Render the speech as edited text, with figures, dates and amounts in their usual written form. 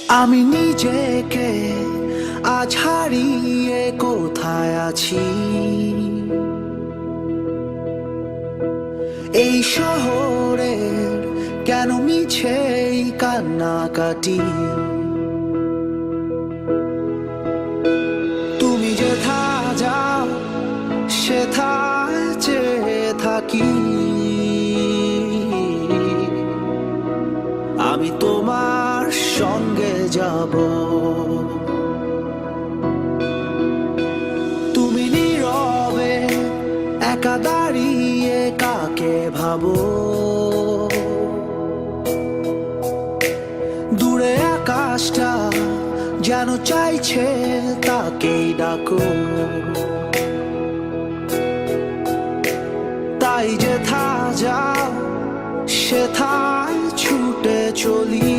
আমি নিজেকে আজ হারিয়ে কোথায় আছি, এই শহরের কেন মিছেই কান্নাকাটি। তুমি যেথা যাও সেথায় চেয়ে থাকি, আমি তোমার সঙ্গে যাব। তুমি নীরবে একা দাঁড়িয়ে কাকে ভাবো, দূরে আকাশটা যেন চাইছে তাকেই ডাকো। তাই যেথা যাও সেথায় ছুটে চলি।